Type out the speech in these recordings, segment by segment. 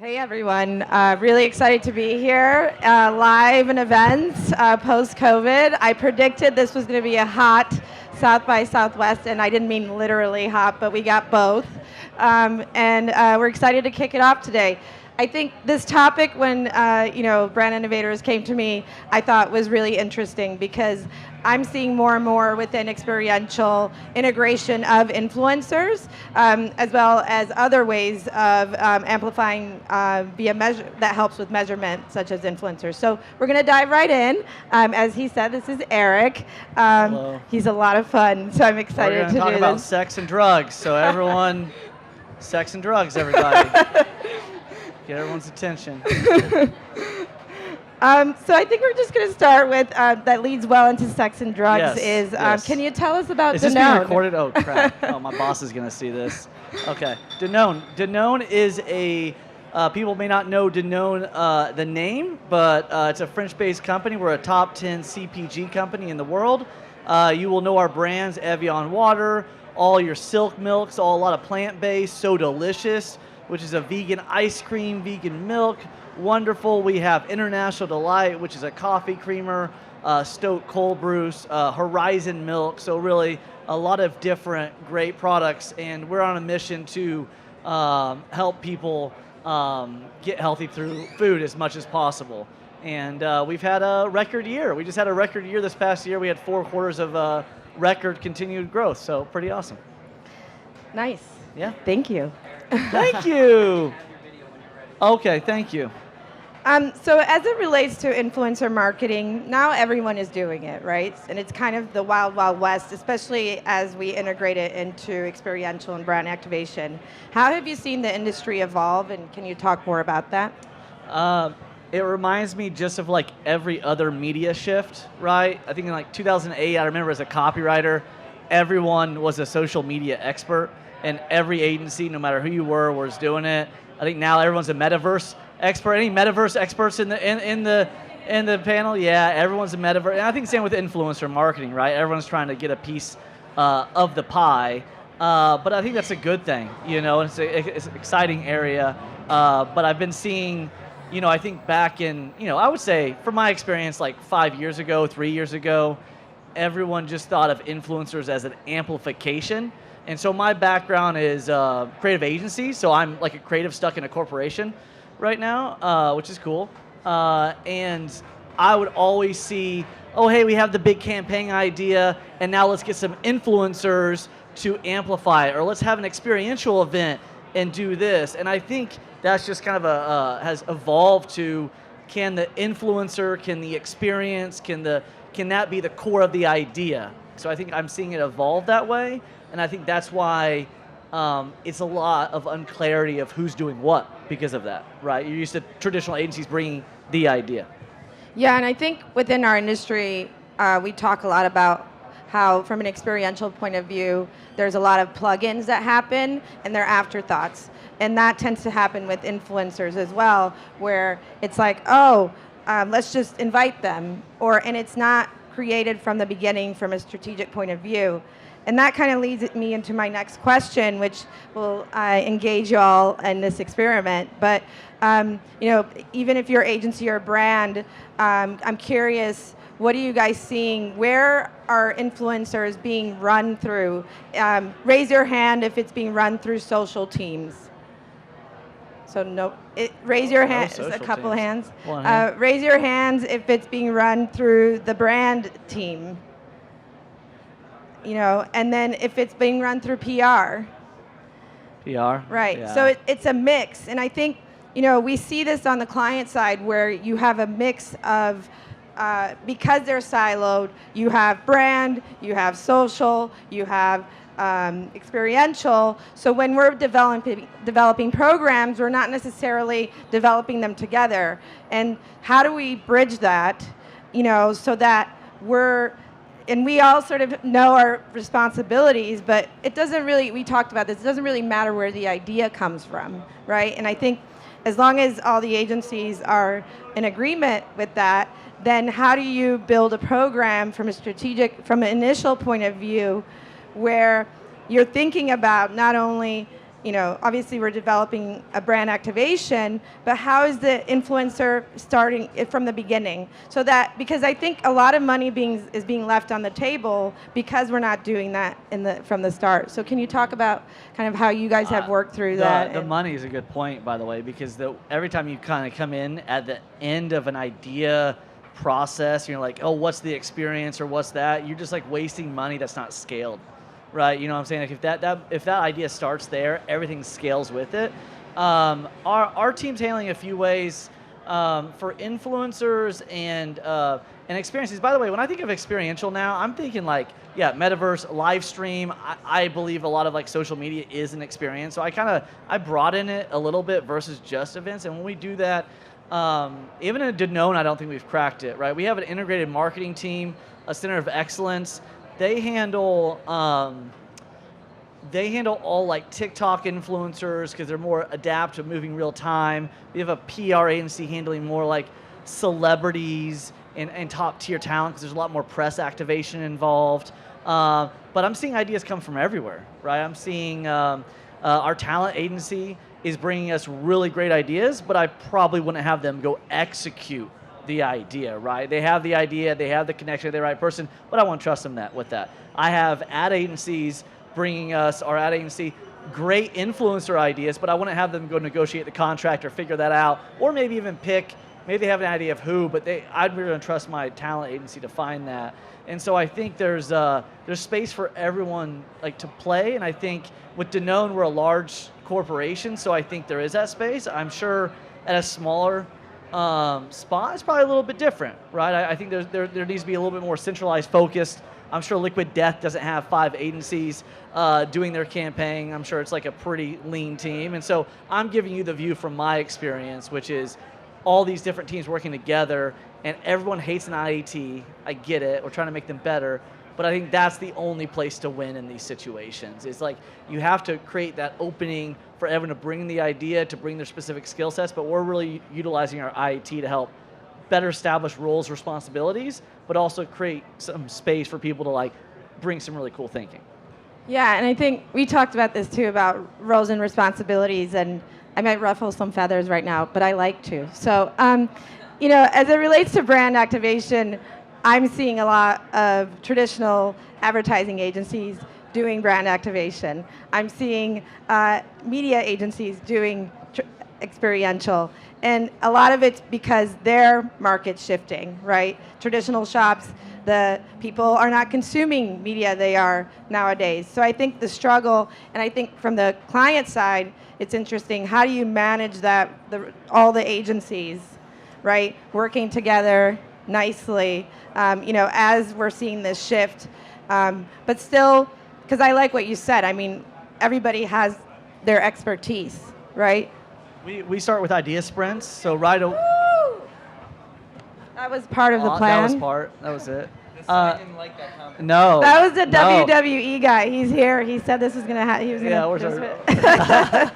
Hey everyone, really excited to be here, live in events post-COVID. I predicted this was going to be a hot South by Southwest, and I didn't mean literally hot, but we got both. And we're excited to kick it off today. I think this topic, when Brand Innovators came to me, I thought was really interesting because I'm seeing more and more within experiential integration of influencers, as well as other ways of amplifying via measure that helps with measurement, such as influencers. So we're going to dive right in. As he said, this is Eric. Hello. He's a lot of fun, so I'm excited We're to going to talk do about this. sex and drugs. So everyone, sex and drugs, everybody. Get everyone's attention. So I think we're just going to start with that leads well into sex and drugs. Yes. Can you tell us about Is this being Danone? recorded? Oh, crap. Oh, my boss is going to see this. Okay. Danone. Danone is a, people may not know Danone, the name, but it's a French-based company. We're a top 10 CPG company in the world. You will know our brands, Evian Water, all your silk milks, a lot of plant-based, So Delicious, which is a vegan ice cream, vegan milk. Wonderful. We have International Delight, which is a coffee creamer, Stoke cold brews, Horizon Milk. So really a lot of different great products, and we're on a mission to help people get healthy through food as much as possible. And we've had a record year. We just had a record year this past year. We had 4 quarters of record continued growth, so pretty awesome. Nice. Yeah. Thank you. Thank you. Okay, thank you. So as it relates to influencer marketing, now everyone is doing it, right? And it's kind of the wild, wild west, especially as we integrate it into experiential and brand activation. How have you seen the industry evolve, and can you talk more about that? It reminds me just of like every other media shift, right? I think in like 2008, I remember as a copywriter, everyone was a social media expert, and every agency, no matter who you were, was doing it. I think now everyone's a metaverse expert. Any metaverse experts in the panel? Yeah, everyone's a metaverse. And I think same with influencer marketing, right? Everyone's trying to get a piece of the pie. But I think that's a good thing, and it's an exciting area. But I've been seeing, I think back in, I would say from my experience, like 5 years ago, 3 years ago, everyone just thought of influencers as an amplification. And so my background is creative agency, so I'm like a creative stuck in a corporation right now, which is cool. And I would always see, oh, hey, we have the big campaign idea, and now let's get some influencers to amplify it, or let's have an experiential event and do this. And I think that's just kind of has evolved to, can the influencer, can the experience, can that be the core of the idea? So I think I'm seeing it evolve that way. And I think that's why it's a lot of unclarity of who's doing what because of that, right? You're used to traditional agencies bringing the idea. Yeah, and I think within our industry, we talk a lot about how, from an experiential point of view, there's a lot of plugins that happen, and they're afterthoughts. And that tends to happen with influencers as well, where it's like, let's just invite them, and it's not created from the beginning from a strategic point of view. And that kind of leads me into my next question, which will engage you all in this experiment. But even if you're agency or brand, I'm curious, what are you guys seeing? Where are influencers being run through? Raise your hand if it's being run through social teams. So no, raise your hand. A couple hands. Raise your hands if it's being run through the brand team. And then if it's being run through PR. PR? Right. Yeah. So it's a mix. And I think, we see this on the client side where you have a mix of, because they're siloed, you have brand, you have social, you have experiential. So when we're developing programs, we're not necessarily developing them together. And how do we bridge that, so that and we all sort of know our responsibilities, but it doesn't really, we talked about this, it doesn't really matter where the idea comes from, right? And I think as long as all the agencies are in agreement with that, then how do you build a program from an initial point of view where you're thinking about not only obviously we're developing a brand activation, but how is the influencer starting it from the beginning? So that, because I think a lot of money is being left on the table because we're not doing that from the start. So can you talk about kind of how you guys have worked through that? The money is a good point, by the way, because every time you kind of come in at the end of an idea process, you're like, oh, what's the experience or what's that? You're just like wasting money that's not scaled. Right, you know what I'm saying? Like if that idea starts there, everything scales with it. Our team's handling a few ways for influencers and experiences. By the way, when I think of experiential now, I'm thinking like, metaverse, live stream. I believe a lot of like social media is an experience. So I broaden it a little bit versus just events. And when we do that, even in Danone, I don't think we've cracked it. Right, we have an integrated marketing team, a center of excellence. They handle all like TikTok influencers because they're more adaptive, moving real time. We have a PR agency handling more like celebrities and top tier talent because there's a lot more press activation involved. But I'm seeing ideas come from everywhere, right? I'm seeing our talent agency is bringing us really great ideas, but I probably wouldn't have them go execute the idea, right? They have the idea, they have the connection to the right person, but I won't trust them with that. I have ad agencies bringing us, our ad agency, great influencer ideas, but I wouldn't have them go negotiate the contract or figure that out, or maybe even pick, maybe they have an idea of who, but I'd really trust my talent agency to find that. And so I think there's space for everyone like to play, and I think with Danone, we're a large corporation, so I think there is that space. I'm sure at a smaller spot is probably a little bit different, right? I think there needs to be a little bit more centralized focused. I'm sure Liquid Death doesn't have 5 agencies doing their campaign. I'm sure it's like a pretty lean team. And so I'm giving you the view from my experience, which is all these different teams working together, and everyone hates an IAT. I get it. We're trying to make them better. But I think that's the only place to win in these situations. It's like you have to create that opening for everyone to bring the idea, to bring their specific skill sets, but we're really utilizing our IAT to help better establish roles, responsibilities, but also create some space for people to like bring some really cool thinking. Yeah, and I think we talked about this too, about roles and responsibilities, and I might ruffle some feathers right now, but I like to. So, as it relates to brand activation, I'm seeing a lot of traditional advertising agencies doing brand activation. I'm seeing media agencies doing experiential. And a lot of it's because their market's shifting, right? Traditional shops, the people are not consuming media they are nowadays. So I think the struggle, and I think from the client side, it's interesting, how do you manage that, all the agencies, right, working together nicely, as we're seeing this shift. But still, because I like what you said, I mean, everybody has their expertise, right? We start with idea sprints, so that was part of the plan. That was it. I didn't like that comment. No. That was the WWE guy. He's here. He said this was going to happen. He was going to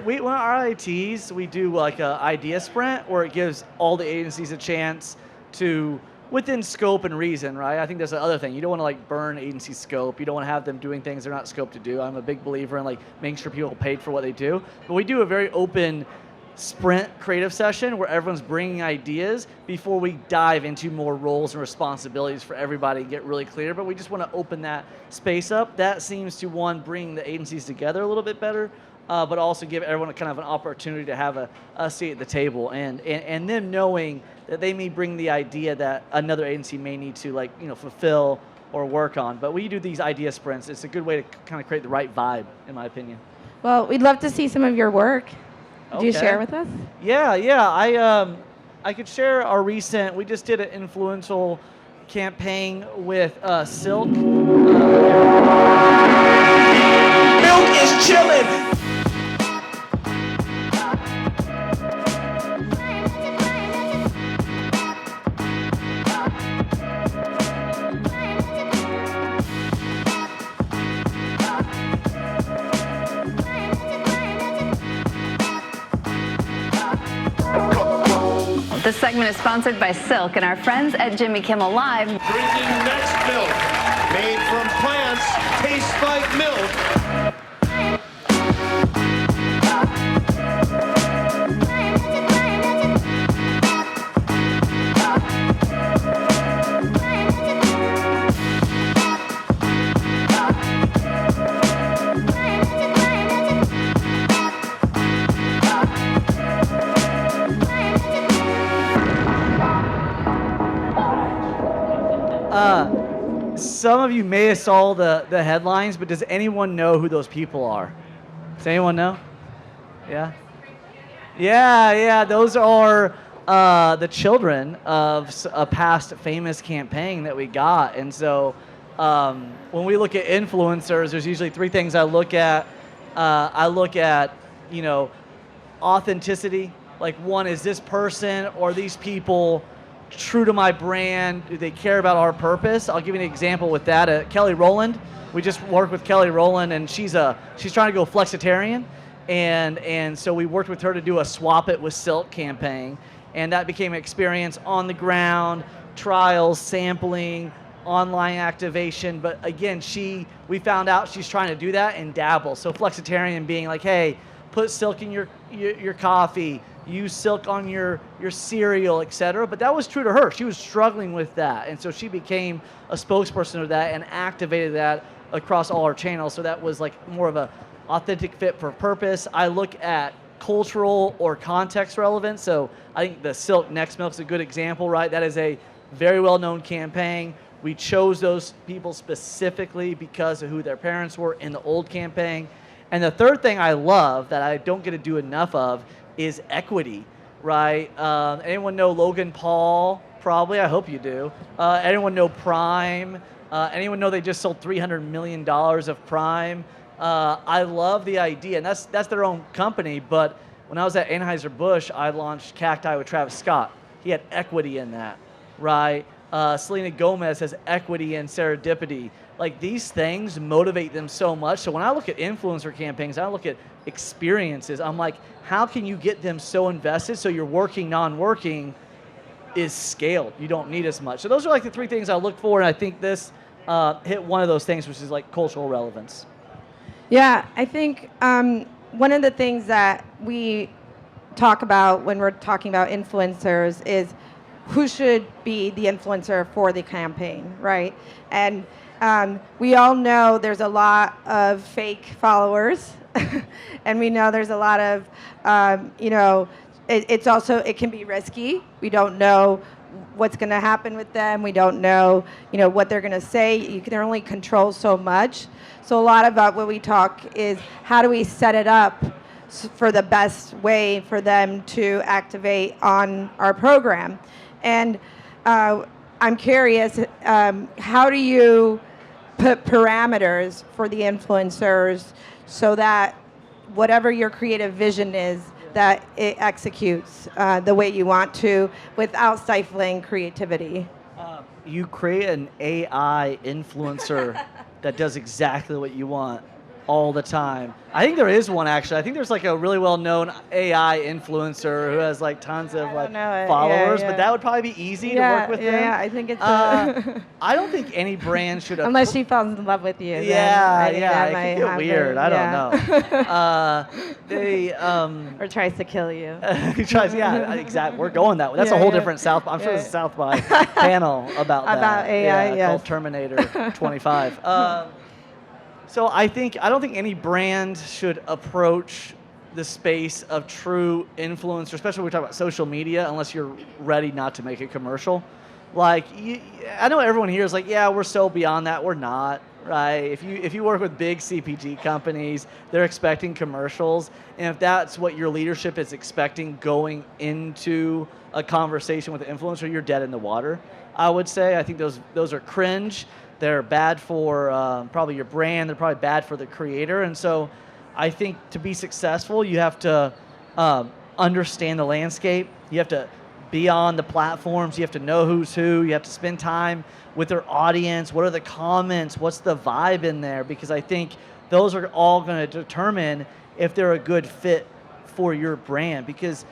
when our ITs, we do like an idea sprint where it gives all the agencies a chance to, within scope and reason, right? I think there's the other thing. You don't want to like burn agency scope. You don't want to have them doing things they're not scoped to do. I'm a big believer in like making sure people are paid for what they do. But we do a very open sprint creative session where everyone's bringing ideas before we dive into more roles and responsibilities for everybody and get really clear. But we just want to open that space up. That seems to, one, bring the agencies together a little bit better, but also give everyone kind of an opportunity to have a seat at the table, and them knowing that they may bring the idea that another agency may need to fulfill or work on. But when you do these idea sprints, it's a good way to kind of create the right vibe, in my opinion. Well, we'd love to see some of your work. Do you share with us? Yeah. I could share our recent. We just did an influential campaign with Silk. Milk is chilling. This segment is sponsored by Silk and our friends at Jimmy Kimmel Live. Drinking next milk, made from plants, tastes like milk. some of you may have saw the headlines, but does anyone know who those people are? Does anyone know? Yeah? Yeah, those are the children of a past famous campaign that we got. And so when we look at influencers, there's usually three things I look at. Authenticity. Like, one, is this person or these people true to my brand? Do they care about our purpose? I'll give you an example with that. Kelly Rowland. We just worked with Kelly Rowland, and she's trying to go flexitarian, and so we worked with her to do a Swap It with Silk campaign, and that became an experience on the ground, trials, sampling, online activation. But again, we found out she's trying to do that and dabble. So flexitarian being like, hey, put silk in your coffee, use silk on your cereal, etc. But that was true to her. She was struggling with that. And so she became a spokesperson of that and activated that across all our channels. So that was like more of a authentic fit for purpose. I look at cultural or context relevance. So I think the Silk Next Milk is a good example, right? That is a very well-known campaign. We chose those people specifically because of who their parents were in the old campaign. And the third thing I love that I don't get to do enough of is equity, right? Anyone know Logan Paul? Probably, I hope you do. Anyone know Prime? Anyone know they just sold $300 million of Prime? I love the idea, and that's their own company, but when I was at Anheuser-Busch, I launched Cacti with Travis Scott. He had equity in that, right? Selena Gomez has equity in Serendipity. Like, these things motivate them so much. So when I look at influencer campaigns, I look at experiences. I'm like, how can you get them so invested so your working, non-working is scaled? You don't need as much. So those are like the three things I look for, and I think this hit one of those things, which is like cultural relevance. Yeah, I think one of the things that we talk about when we're talking about influencers is who should be the influencer for the campaign, right? And we all know there's a lot of fake followers, and we know there's a lot of, it can be risky. We don't know what's going to happen with them. We don't know, what they're going to say. You can only control so much. So a lot about what we talk is how do we set it up for the best way for them to activate on our program. And I'm curious, how do you put parameters for the influencers so that whatever your creative vision is, that it executes the way you want to without stifling creativity? You create an AI influencer that does exactly what you want all the time. I think there is one, actually. I think there's like a really well-known AI influencer who has like tons of like followers, but that would probably be easy to work with them. Yeah, I think it's I don't think any brand should unless she falls in love with you. It could get weird. I don't know. Or tries to kill you. He tries, exactly. We're going that way. That's a whole different South. I'm sure there's a South by panel about that. About AI, called Terminator 25. So I don't think any brand should approach the space of true influencer, especially when we're talking about social media, unless you're ready not to make a commercial. Like, I know everyone here is like, yeah, we're so beyond that. We're not, right? If you work with big CPG companies, they're expecting commercials, and if that's what your leadership is expecting going into a conversation with an influencer, you're dead in the water, I would say. I think those are cringe. They're bad for probably your brand. They're probably bad for the creator. And so I think to be successful, you have to understand the landscape. You have to be on the platforms. You have to know who's who. You have to spend time with their audience. What are the comments? What's the vibe in there? Because I think those are all going to determine if they're a good fit for your brand. Because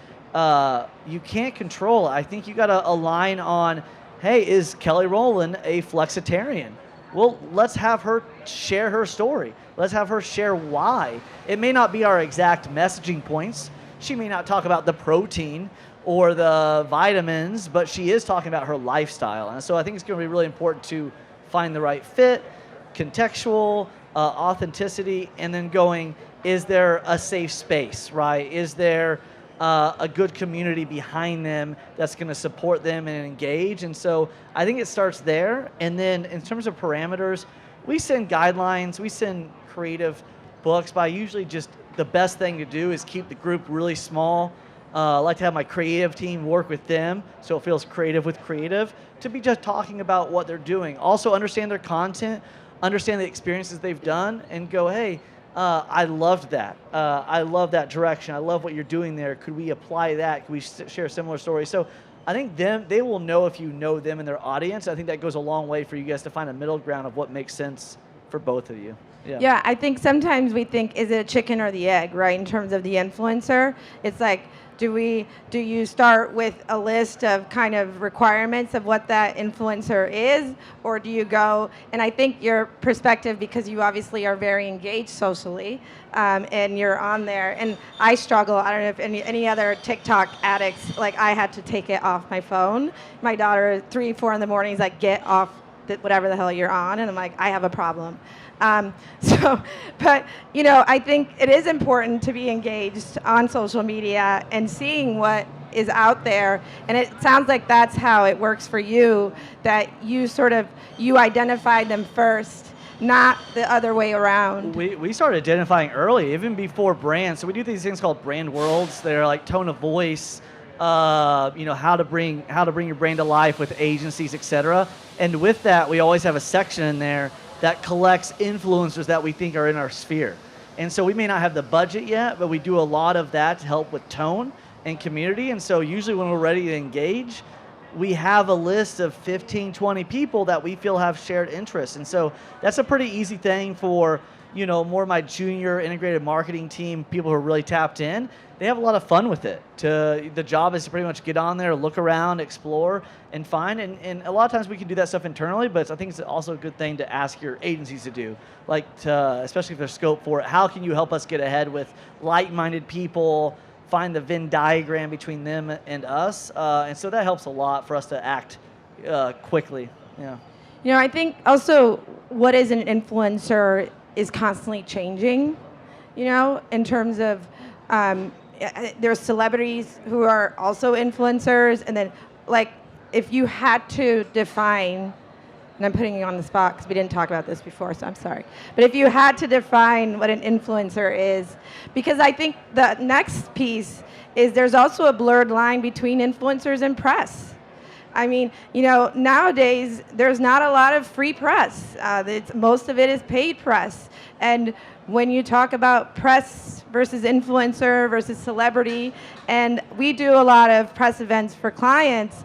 you can't control it. I think you got to align on, hey, is Kelly Rowland a flexitarian? Well, let's have her share her story. Let's have her share why. It may not be our exact messaging points. She may not talk about the protein or the vitamins, but she is talking about her lifestyle. And so I think it's going to be really important to find the right fit, contextual, authenticity, and then going, is there a safe space, right? Is there a good community behind them that's going to support them and engage. And so I think it starts there. And then in terms of parameters, we send guidelines, we send creative books, but I usually just, the best thing to do is keep the group really small. I like to have my creative team work with them so it feels creative with creative, to be just talking about what they're doing. Also understand their content, understand the experiences they've done, and go, hey, I loved that. I love that direction. I love what you're doing there. Could we apply that? Could we share similar stories? So I think they will know if you know them and their audience. I think that goes a long way for you guys to find a middle ground of what makes sense for both of you. Yeah, I think sometimes we think, is it a chicken or the egg, right? In terms of the influencer, it's like, do you start with a list of kind of requirements of what that influencer is, or do you go, and I think your perspective, because you obviously are very engaged socially, and you're on there, and I struggle, I don't know if any other TikTok addicts, like I had to take it off my phone. My daughter, 3, 4 in the morning, is like, get off whatever the hell you're on, and I'm like, I have a problem. But I think it is important to be engaged on social media and seeing what is out there. And it sounds like that's how it works for you, that you identified them first, not the other way around. We started identifying early, even before brands. So we do these things called brand worlds. They're like tone of voice, how to bring your brand to life with agencies, et cetera. And with that, we always have a section in there that collects influencers that we think are in our sphere. And so we may not have the budget yet, but we do a lot of that to help with tone and community. And so usually when we're ready to engage, we have a list of 15, 20 people that we feel have shared interests. And so that's a pretty easy thing for, more of my junior integrated marketing team, people who are really tapped in. They have a lot of fun with it. The job is to pretty much get on there, look around, explore, and find. And a lot of times we can do that stuff internally, but I think it's also a good thing to ask your agencies to do, especially if there's scope for it. How can you help us get ahead with like-minded people, find the Venn diagram between them and us? And so that helps a lot for us to act quickly. Yeah. I think also what is an influencer is constantly changing, in terms of there's celebrities who are also influencers, and then if you had to define, and I'm putting you on the spot because we didn't talk about this before, so I'm sorry, but if you had to define what an influencer is, because I think the next piece is there's also a blurred line between influencers and press. I mean, nowadays there's not a lot of free press. Most of it is paid press. And when you talk about press versus influencer versus celebrity, and we do a lot of press events for clients,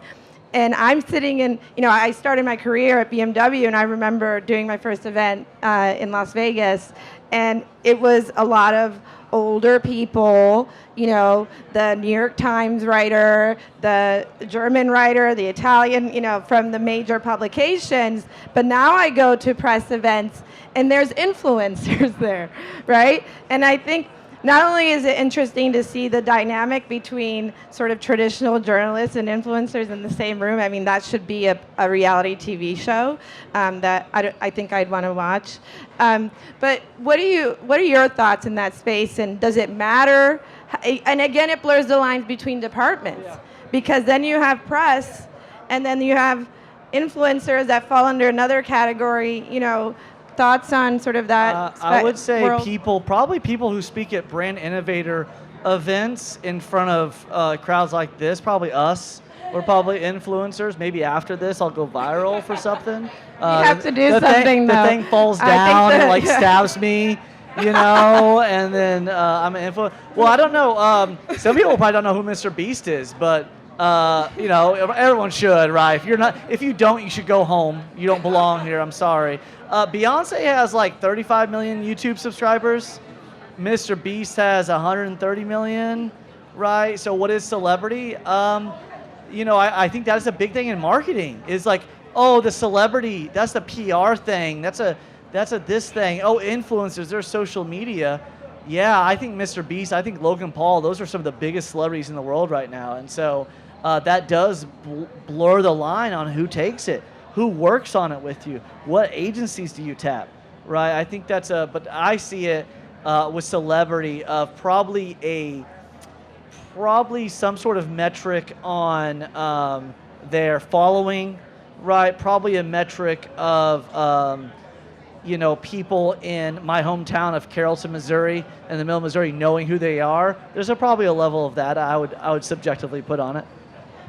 and I'm sitting in, I started my career at BMW, and I remember doing my first event in Las Vegas, and it was a lot of older people, the New York Times writer, the German writer, the Italian, from the major publications. But now I go to press events and there's influencers there, right? And I think not only is it interesting to see the dynamic between sort of traditional journalists and influencers in the same room. I mean, that should be a reality TV show that I think I'd want to watch. But what are your thoughts in that space? And does it matter? And again, it blurs the lines between departments, because then you have press, and then you have influencers that fall under another category. Thoughts on sort of that? I would say world? Probably people who speak at brand innovator events in front of crowds like this, probably us. We're probably influencers. Maybe after this, I'll go viral for something. You have to do something, though. The thing falls down and stabs me, and then I'm an influencer. Well, I don't know. Some people probably don't know who Mr. Beast is, but everyone should, right? If you don't, you should go home. You don't belong here. I'm sorry. Beyonce has 35 million YouTube subscribers. Mr. Beast has 130 million, right? So what is celebrity? I think that is a big thing in marketing. Is the celebrity, that's the PR thing. That's a this thing. Oh, influencers, they're social media. Yeah, I think Mr. Beast, I think Logan Paul, those are some of the biggest celebrities in the world right now. And so that does blur the line on who takes it, who works on it with you, what agencies do you tap, right? I think but I see it with celebrity of probably probably some sort of metric on their following, right? Probably a metric of people in my hometown of Carrollton, Missouri, and the middle of Missouri knowing who they are. There's probably a level of that I would subjectively put on it.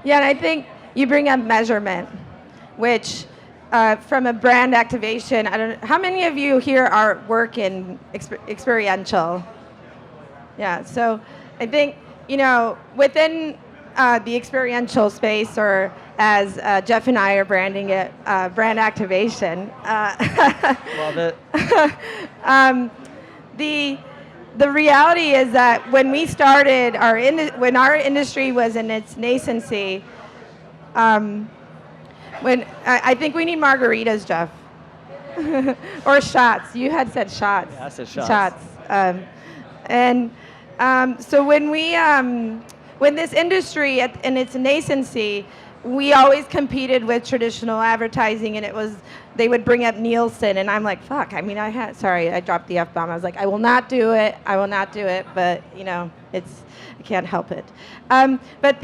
Yeah, and I think you bring up measurement, which from a brand activation, I don't know, how many of you here work in experiential? Yeah, so I think, within the experiential space, or as Jeff and I are branding it, brand activation. Love it. The reality is that when we started when our industry was in its nascency, when I think we need margaritas, Jeff, or shots. You had said shots. Yeah, I said shots. So when this industry in its nascency, we always competed with traditional advertising, and they would bring up Nielsen, and I'm like, fuck. I mean, I dropped the F-bomb. I was like, I will not do it, but I can't help it. But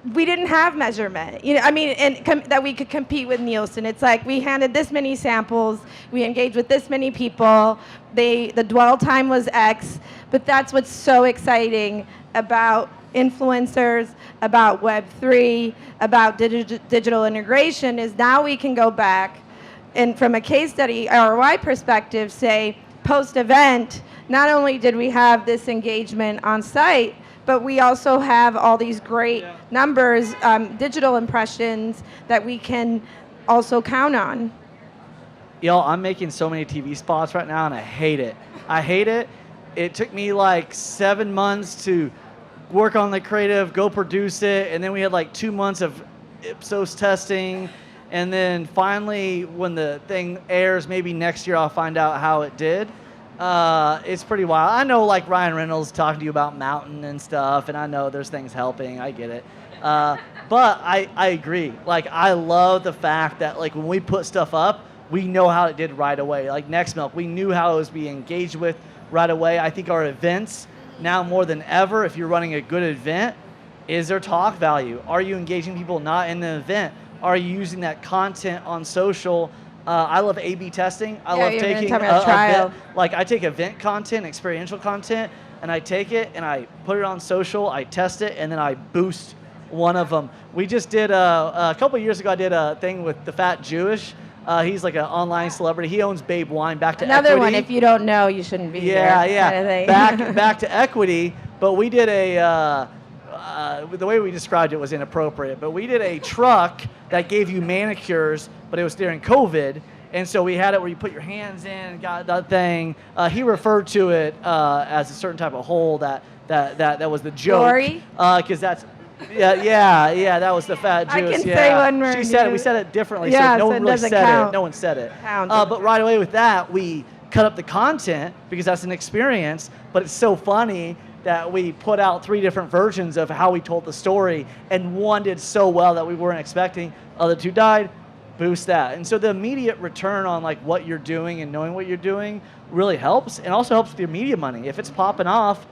we didn't have measurement, that we could compete with Nielsen. It's like we handed this many samples, we engaged with this many people, the dwell time was X, but that's what's so exciting about influencers, about Web3, about digital integration, is now we can go back and from a case study ROI perspective say, post-event, not only did we have this engagement on site, but we also have all these great numbers, digital impressions that we can also count on. I'm making so many TV spots right now, and I hate it. It took me like 7 months to work on the creative, go produce it, and then we had like 2 months of Ipsos testing, and then finally, when the thing airs, maybe next year I'll find out how it did. It's pretty wild. I know, like, Ryan Reynolds talking to you about Mountain and stuff, and I know there's things helping. I get it. But I agree. Like, I love the fact that, like, when we put stuff up, we know how it did right away. Like Next Milk, we knew how it was being engaged with right away. I think our events, now more than ever, if you're running a good event, is there talk value? Are you engaging people not in the event? Are you using that content on social? I love A/B testing. I love taking event, like I take event content, experiential content, and I take it and I put it on social. I test it and then I boost one of them. We just did a couple of years ago. I did a thing with the Fat Jewish. He's like an online celebrity. He owns Babe Wine. Back to another equity. One. If you don't know, you shouldn't be here. Yeah. Kind of thing. Back to equity. But we did the way we described it was inappropriate, but we did a truck that gave you manicures, but it was during COVID, and so we had it where you put your hands in and got that thing. He referred to it as a certain type of hole that was the joke. Because that's that was the Fat Jewish. I can say one word. She said it. We said it differently, yeah, so no one really said count. it. No one said it. Count. But right away with that, we cut up the content because that's an experience. But it's so funny that we put out 3 different versions of how we told the story, and one did so well that we weren't expecting. Other 2 died. Boost that. And so the immediate return on like what you're doing and knowing what you're doing really helps, and also helps with your media money. If it's popping off,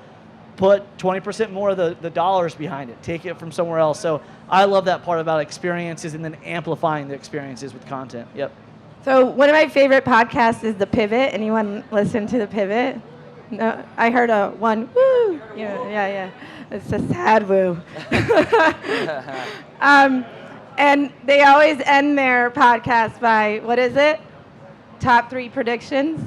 put 20% more of the dollars behind it. Take it from somewhere else. So I love that part about experiences and then amplifying the experiences with content. Yep. So one of my favorite podcasts is The Pivot. Anyone listen to The Pivot? No, I heard a one woo. Yeah. It's a sad woo. And they always end their podcast by, what is it? Top 3 predictions?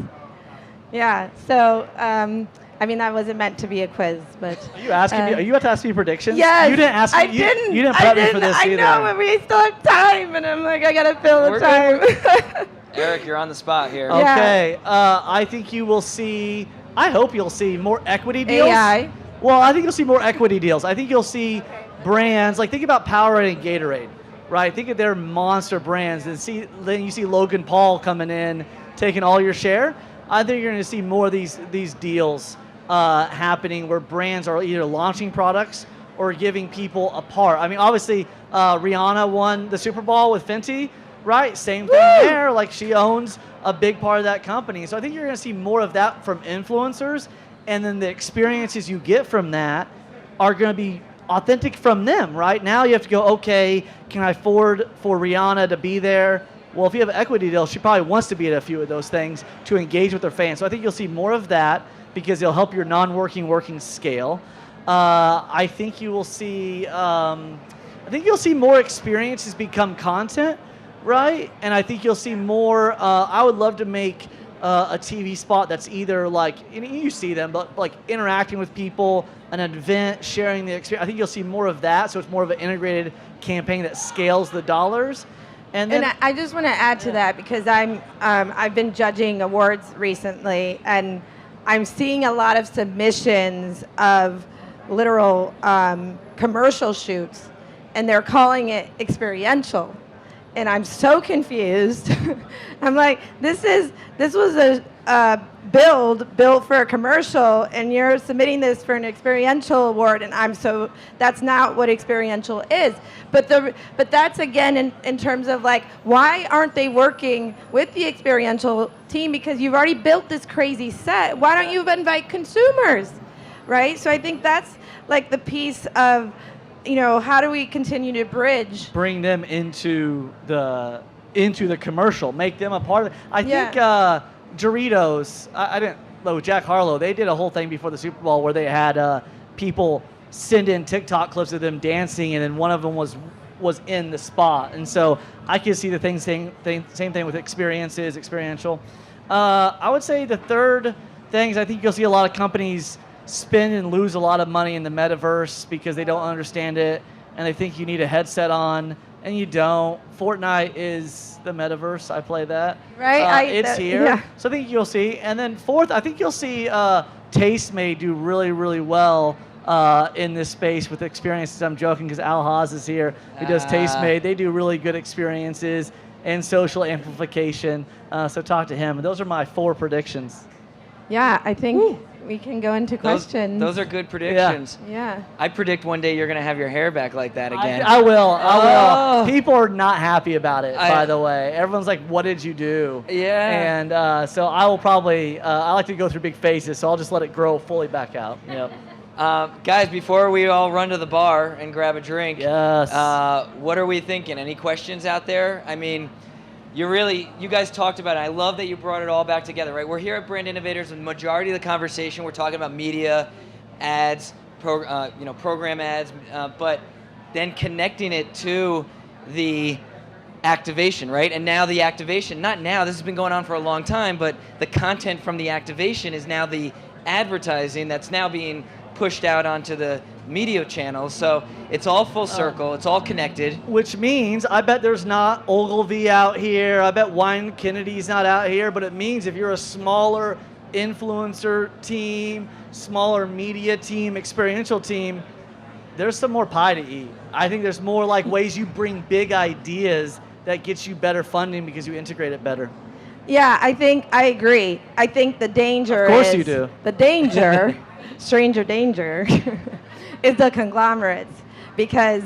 Yeah. So, that wasn't meant to be a quiz, but. Are you asking me? Are you about to ask me predictions? Yes. You didn't ask me. You didn't prep me for this either. I know, but we still have time, and I'm like, I gotta fill the time. Eric, you're on the spot here. Okay. I think you will see. I hope you'll see more equity deals. AI. Well, I think you'll see more equity deals. I think you'll see brands like, think about Powerade and Gatorade, right? Think of their monster brands, and then you see Logan Paul coming in, taking all your share. I think you're going to see more of these deals happening where brands are either launching products or giving people a part. I mean, obviously, Rihanna won the Super Bowl with Fenty, right? Same thing there. Like, she owns a big part of that company. So I think you're going to see more of that from influencers. and then the experiences you get from that are going to be authentic from them, right? Now you have to go, okay, can I afford for Rihanna to be there? Well, if you have an equity deal, she probably wants to be at a few of those things to engage with her fans. So I think you'll see more of that because it'll help your working scale. I think you will see. You'll see more experiences become content, right? And I think you'll see more. I would love to make a TV spot that's either like you see them, but like interacting with people, an event, sharing the experience. I think you'll see more of that. So it's more of an integrated campaign that scales the dollars. And I just want to add to that because I've been judging awards recently, and I'm seeing a lot of submissions of literal commercial shoots, and they're calling it experiential, and I'm so confused. I'm like, this was a built for a commercial, and you're submitting this for an experiential award, and that's not what experiential is. But that's again in terms of like, why aren't they working with the experiential team? Because you've already built this crazy set. Why don't you invite consumers, right? So I think that's like the piece of, how do we continue to bring them into the commercial, make them a part of it. I think Doritos, I didn't know, Jack Harlow, they did a whole thing before the Super Bowl where they had people send in TikTok clips of them dancing, and then one of them was in the spot. And so I can see the same thing with experiential. I would say the third thing is I think you'll see a lot of companies spend and lose a lot of money in the metaverse because they don't understand it, and they think you need a headset on, and you don't. Fortnite is the metaverse. I play that. Right. It's here. Yeah. So I think you'll see. And then fourth, I think you'll see Tastemade do really, really well in this space with experiences. I'm joking because Al Haas is here. He does Tastemade. They do really good experiences and social amplification. So talk to him. And those are my 4 predictions. Yeah, I think we can go into questions. Those are good predictions. Yeah. I predict one day you're going to have your hair back like that again. I will. People are not happy about it, by the way. Everyone's like, what did you do? Yeah. And so I will probably, I like to go through big phases, so I'll just let it grow fully back out. Yep. Guys, before we all run to the bar and grab a drink, yes. What are we thinking? Any questions out there? I mean, you guys talked about it. I love that you brought it all back together, right? We're here at Brand Innovators, and the majority of the conversation, we're talking about media, ads, program ads, but then connecting it to the activation, right? And now the activation, not now, this has been going on for a long time, but the content from the activation is now the advertising that's now being pushed out onto the media channels. So it's all full circle. It's all connected. Which means I bet there's not Ogilvy out here. I bet Wine Kennedy's not out here. But it means if you're a smaller influencer team, smaller media team, experiential team, there's some more pie to eat. I think there's more like ways you bring big ideas that gets you better funding because you integrate it better. Yeah, I agree. I think the danger is... Of course you do. The danger, stranger danger, is the conglomerates. Because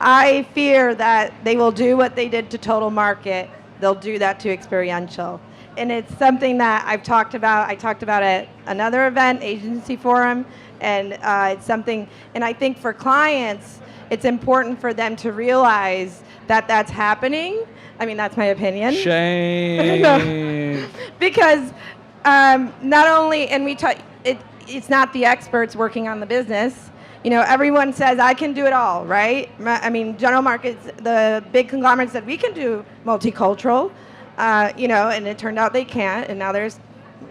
I fear that they will do what they did to Total Market. They'll do that to experiential. And it's something that I've talked about. I talked about at another event, Agency Forum, and it's something, and I think for clients, it's important for them to realize that that's happening. I mean, that's my opinion. Shame. Because not only, and it's not the experts working on the business. Everyone says, I can do it all, right? I mean, general markets, the big conglomerates said, we can do multicultural, and it turned out they can't, and now there's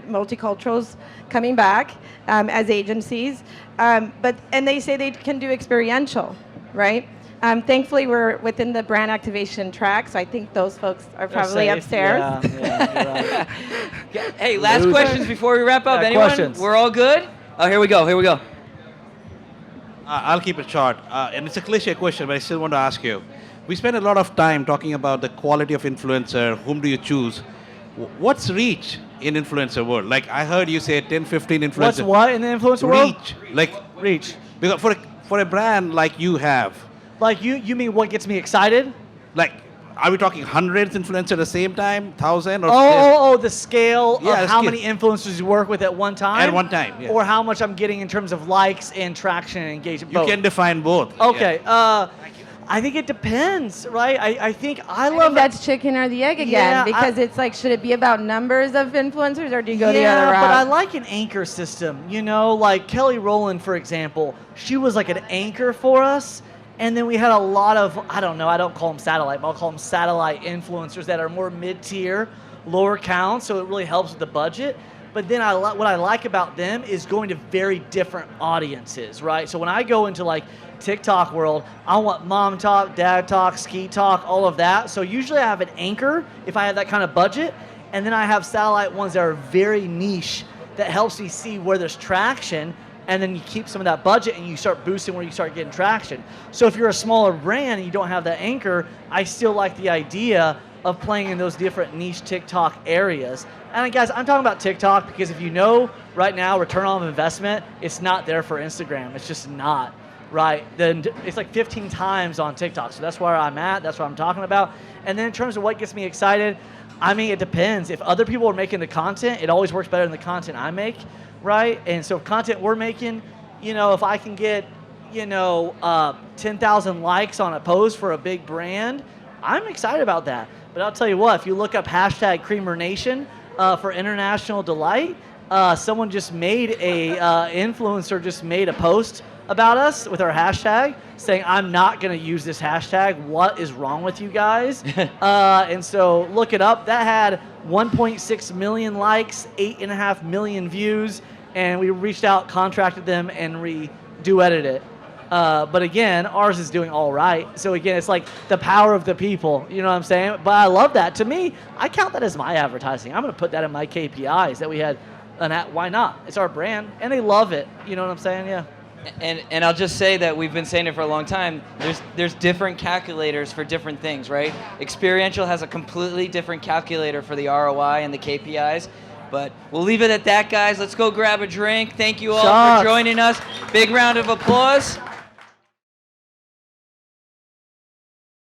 multiculturals coming back as agencies. And they say they can do experiential, right? Thankfully, we're within the brand activation track, so I think those folks are probably upstairs. Yeah, you're right. Hey, last questions before we wrap up. Yeah, Anyone? questions. We're all good? Oh, here we go. I'll keep it short. And it's a cliche question, but I still want to ask you. We spend a lot of time talking about the quality of influencer, whom do you choose? What's reach in influencer world? Like I heard you say 10, 15 influencers. What's what in the influencer world? Reach. Because for a brand like you have. Like you mean what gets me excited? Like are we talking hundreds influencers at the same time, 1,000 or The scale Yeah, of the how scale. many influencers you work with at one time? At one time, yeah. Or how much I'm getting in terms of likes and traction and engagement? You Both. can define both. Okay. Yeah. I think it depends, right? I think I I love think that's chicken or the egg again, Yeah, because it's like, should it be about numbers of influencers, or do you go the other route? but I like an anchor system. You know, like Kelly Rowland, for example, she was like an anchor for us. And then we had a lot of, I don't call them satellite, but I'll call them satellite influencers that are more mid-tier, lower count, so it really helps with the budget. But then what I like about them is going to very different audiences, right? So when I go into like TikTok world, I want mom talk, dad talk, ski talk, all of that. So usually I have an anchor if I have that kind of budget, and then I have satellite ones that are very niche that helps me see where there's traction, and then you keep some of that budget and you start boosting where you start getting traction. So if you're a smaller brand and you don't have that anchor, I still like the idea of playing in those different niche TikTok areas. And guys, I'm talking about TikTok because if you know right now return on investment, it's not there for Instagram. It's just not, right? Then it's like 15 times on TikTok. So that's where I'm at. That's what I'm talking about. And then in terms of what gets me excited, I mean, it depends. If other people are making the content, it always works better than the content I make, right? And so if content we're making, you know, if I can get, 10,000 likes on a post for a big brand, I'm excited about that. But I'll tell you what, if you look up hashtag Creamer Nation for International Delight, someone just made influencer just made a post about us with our hashtag saying, I'm not going to use this hashtag. What is wrong with you guys? And so look it up. That had 1.6 million likes, 8.5 million views, and we reached out, contracted them, and re-duetted it. But again, ours is doing all right. So again, it's like the power of the people. You know what I'm saying? But I love that. To me, I count that as my advertising. I'm going to put that in my KPIs that we had why not? It's our brand, and they love it. You know what I'm saying? Yeah. And I'll just say that we've been saying it for a long time. There's different calculators for different things, right? Experiential has a completely different calculator for the ROI and the KPIs. But we'll leave it at that, guys. Let's go grab a drink. Thank you all Shots. for joining us. Big round of applause.